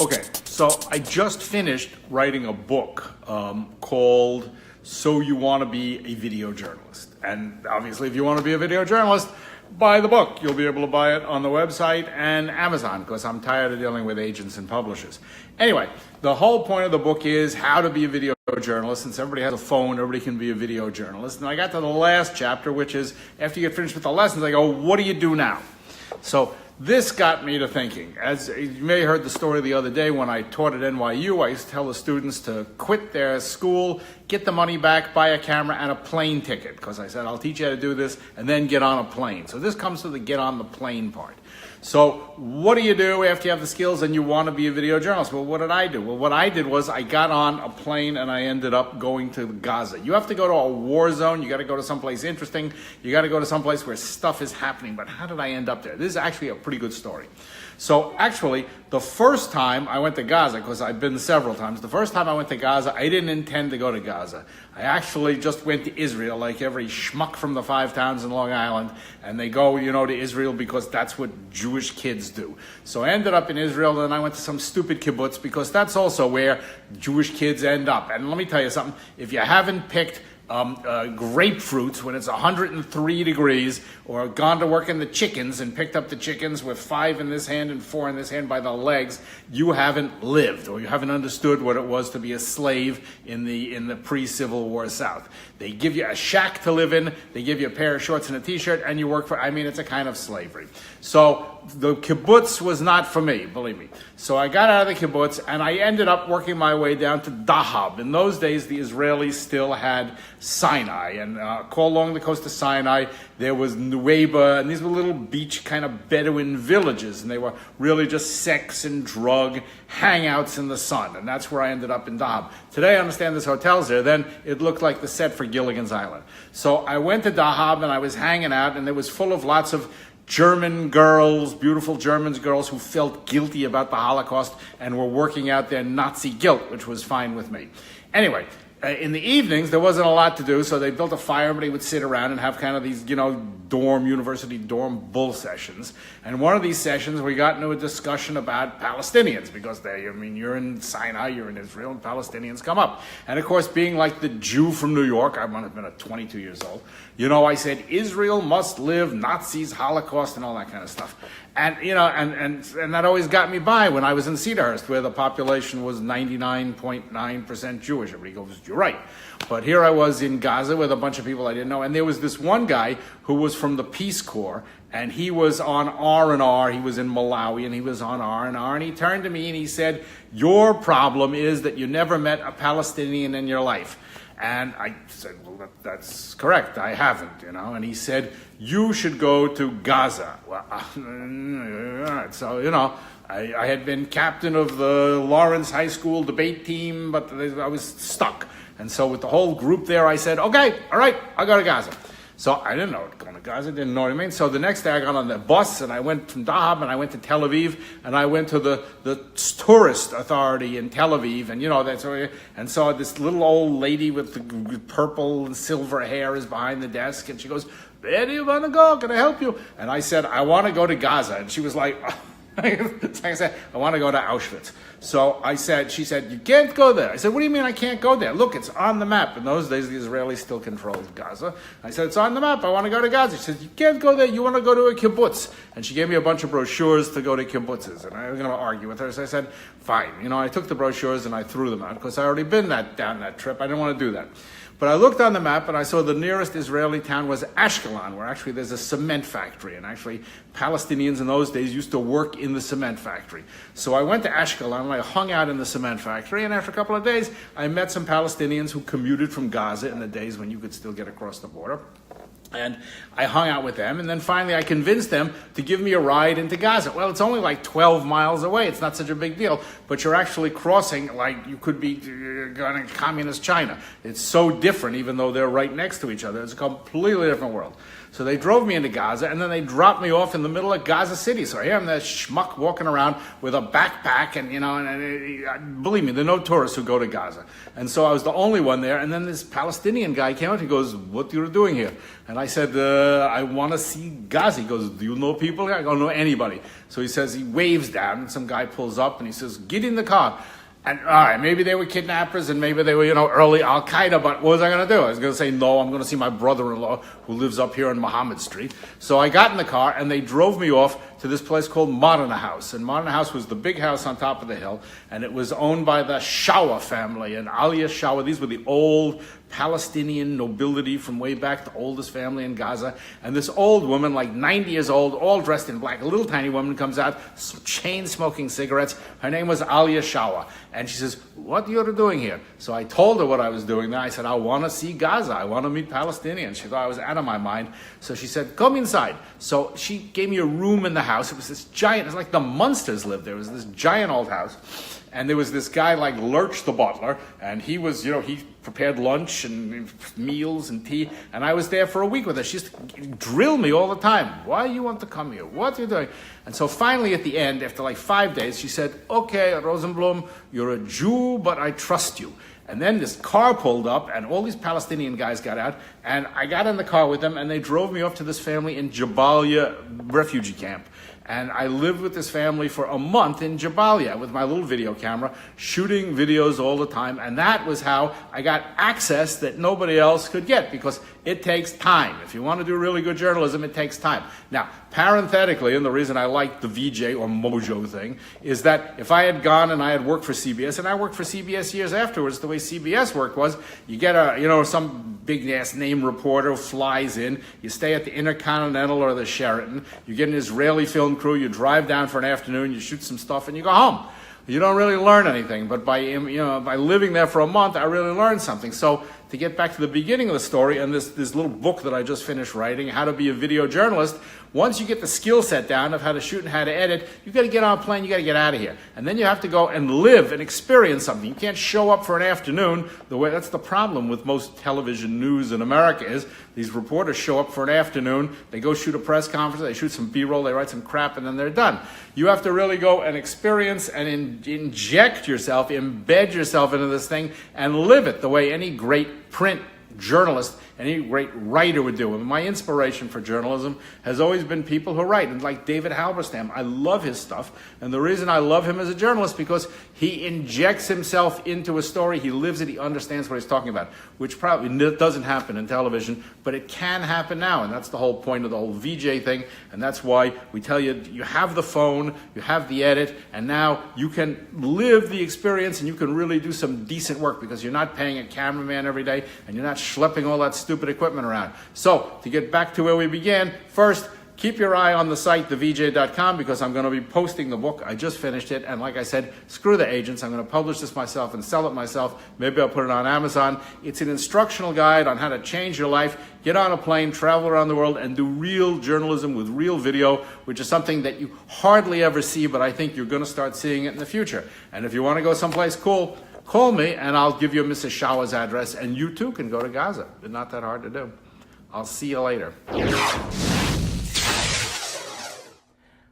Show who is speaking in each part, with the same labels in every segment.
Speaker 1: Okay, so I just finished writing a book called So You Want to Be a Video Journalist. And obviously, if you want to be a video journalist, buy the book. You'll be able to buy it on the website and Amazon, because I'm tired of dealing with agents and publishers. Anyway, the whole point of the book is how to be a video journalist. Since everybody has a phone, everybody can be a video journalist. And I got to the last chapter, which is after you get finished with the lessons, I go, what do you do now? So this got me to thinking. As you may have heard the story the other day when I taught at NYU, I used to tell the students to quit their school, get the money back, buy a camera and a plane ticket. Because I said, I'll teach you how to do this and then get on a plane. So this comes to the get on the plane part. So what do you do after you have the skills and you want to be a video journalist? Well, what did I do? Well, what I did was I got on a plane and I ended up going to Gaza. You have to go to a war zone. You got to go to someplace interesting. You got to go to someplace where stuff is happening. But how did I end up there? This is actually a pretty good story. So actually, the first time I went to Gaza, because I've been several times, the first time I went to Gaza, I didn't intend to go to Gaza. I actually just went to Israel, like every schmuck from the 5 towns in Long Island, and they go, to Israel because that's what Jewish kids do. So I ended up in Israel, and I went to some stupid kibbutz, because that's also where Jewish kids end up. And let me tell you something, if you haven't picked grapefruits when it's 103 degrees, or gone to work in the chickens and picked up the chickens with 5 in this hand and 4 in this hand by the legs, you haven't lived, or you haven't understood what it was to be a slave in the pre-Civil War South. They give you a shack to live in, they give you a pair of shorts and a t-shirt, and you work for, it's a kind of slavery. So the kibbutz was not for me, believe me. So I got out of the kibbutz and I ended up working my way down to Dahab. In those days, the Israelis still had Sinai, and along the coast of Sinai, there was Nuweiba, and these were little beach kind of Bedouin villages, and they were really just sex and drug hangouts in the sun, and that's where I ended up in Dahab. Today, I understand there's hotels there. Then it looked like the set for Gilligan's Island. So I went to Dahab, and I was hanging out, and it was full of lots of German girls, beautiful German girls who felt guilty about the Holocaust and were working out their Nazi guilt, which was fine with me. Anyway, in the evenings, there wasn't a lot to do, so they built a fire. Everybody would sit around and have kind of these, university dorm bull sessions. And one of these sessions, we got into a discussion about Palestinians, because you're in Sinai, you're in Israel, and Palestinians come up. And of course, being like the Jew from New York, I might have been 22 years old, I said, Israel must live, Nazis, Holocaust, and all that kind of stuff. And, and that always got me by when I was in Cedarhurst, where the population was 99.9% Jewish. Everybody goes, you're right. But here I was in Gaza with a bunch of people I didn't know. And there was this one guy who was from the Peace Corps, and he was on R&R. He was in Malawi, and he was on R&R. And he turned to me and he said, your problem is that you never met a Palestinian in your life. And I said, well, that's correct. I haven't, And he said, you should go to Gaza. Well, all right. So, I had been captain of the Lawrence High School debate team, but I was stuck. And so with the whole group there, I said, okay, all right, I'll go to Gaza. So I didn't know going to Gaza, didn't know what I mean. So the next day I got on the bus and I went from Dahab and I went to Tel Aviv and I went to the tourist authority in Tel Aviv, and saw this little old lady with the purple and silver hair is behind the desk, and she goes, where do you want to go? Can I help you? And I said, I want to go to Gaza. And she was like, I said, I want to go to Auschwitz. So she said, you can't go there. I said, what do you mean I can't go there? Look, it's on the map. In those days, the Israelis still controlled Gaza. I said, it's on the map. I want to go to Gaza. She said, you can't go there. You want to go to a kibbutz. And she gave me a bunch of brochures to go to kibbutzes. And I was going to argue with her. So I said, fine. I took the brochures and I threw them out because I already been down that trip. I didn't want to do that. But I looked on the map and I saw the nearest Israeli town was Ashkelon, where actually there's a cement factory. And actually, Palestinians in those days used to work in the cement factory. So I went to Ashkelon and I hung out in the cement factory. And after a couple of days, I met some Palestinians who commuted from Gaza in the days when you could still get across the border. And I hung out with them, and then finally I convinced them to give me a ride into Gaza. Well, it's only like 12 miles away. It's not such a big deal, but you're actually crossing like you could be going to communist China. It's so different, even though they're right next to each other. It's a completely different world. So they drove me into Gaza, and then they dropped me off in the middle of Gaza City. So here I'm that schmuck walking around with a backpack, and believe me, there are no tourists who go to Gaza. And so I was the only one there, and then this Palestinian guy came out, he goes, "What are you doing here?" And I said, "I want to see Gaza." He goes, "Do you know people here?" I don't know anybody. So he says, he waves down, and some guy pulls up, and he says, "Get in the car." And all right, maybe they were kidnappers and maybe they were, early Al-Qaeda, but what was I going to do? I was going to say, no, I'm going to see my brother-in-law who lives up here on Muhammad Street. So I got in the car and they drove me off to this place called Modena House. And Modena House was the big house on top of the hill, and it was owned by the Shawa family and Aliyah Shawa. These were the old Palestinian nobility from way back, the oldest family in Gaza. And this old woman, like 90 years old, all dressed in black, a little tiny woman comes out, chain-smoking cigarettes. Her name was Aliyah Shawa. And she says, "What are you doing here?" So I told her what I was doing there. I said, "I want to see Gaza. I want to meet Palestinians." She thought I was out of my mind. So she said, "Come inside." So she gave me a room in the house. It was this giant, it's like the Munsters lived there. It was this giant old house. And there was this guy like Lurch the butler, and he was, he prepared lunch and meals and tea, and I was there for a week with her. She used to drill me all the time. "Why you want to come here? What are you doing?" And so finally at the end, after like 5 days, she said, "Okay, Rosenblum, you're a Jew, but I trust you." And then this car pulled up, and all these Palestinian guys got out, and I got in the car with them, and they drove me off to this family in Jabalia refugee camp. And I lived with this family for a month in Jabalia with my little video camera, shooting videos all the time. And that was how I got access that nobody else could get, because it takes time. If you want to do really good journalism, it takes time. Now, parenthetically, and the reason I like the VJ or Mojo thing, is that if I had gone and I had worked for CBS, and I worked for CBS years afterwards, the way CBS worked was, you get some big-ass name reporter who flies in, you stay at the Intercontinental or the Sheraton, you get an Israeli film crew, you drive down for an afternoon, you shoot some stuff, and you go home. You don't really learn anything, but by living there for a month, I really learned something. So to get back to the beginning of the story and this little book that I just finished writing, How to Be a Video Journalist, once you get the skill set down of how to shoot and how to edit, you've got to get on a plane, you got to get out of here. And then you have to go and live and experience something. You can't show up for an afternoon. That's the problem with most television news in America is these reporters show up for an afternoon, they go shoot a press conference, they shoot some B-roll, they write some crap, and then they're done. You have to really go and experience and inject yourself, embed yourself into this thing, and live it the way any great print journalist, any great writer would do. And my inspiration for journalism has always been people who write, and like David Halberstam. I love his stuff, and the reason I love him as a journalist because he injects himself into a story, he lives it, he understands what he's talking about, which probably doesn't happen in television, but it can happen now, and that's the whole point of the whole VJ thing, and that's why we tell you, you have the phone, you have the edit, and now you can live the experience and you can really do some decent work because you're not paying a cameraman every day, and you're not schlepping all that stupid equipment around. So, to get back to where we began, first, keep your eye on the site, thevj.com, because I'm going to be posting the book. I just finished it, and like I said, screw the agents. I'm going to publish this myself and sell it myself. Maybe I'll put it on Amazon. It's an instructional guide on how to change your life, get on a plane, travel around the world, and do real journalism with real video, which is something that you hardly ever see, but I think you're going to start seeing it in the future. And if you want to go someplace cool, call me, and I'll give you Mrs. Shawa's address, and you too can go to Gaza. It's not that hard to do. I'll see you later.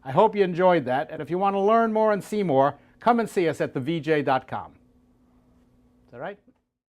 Speaker 1: I hope you enjoyed that, and if you want to learn more and see more, come and see us at thevj.com. Is that right?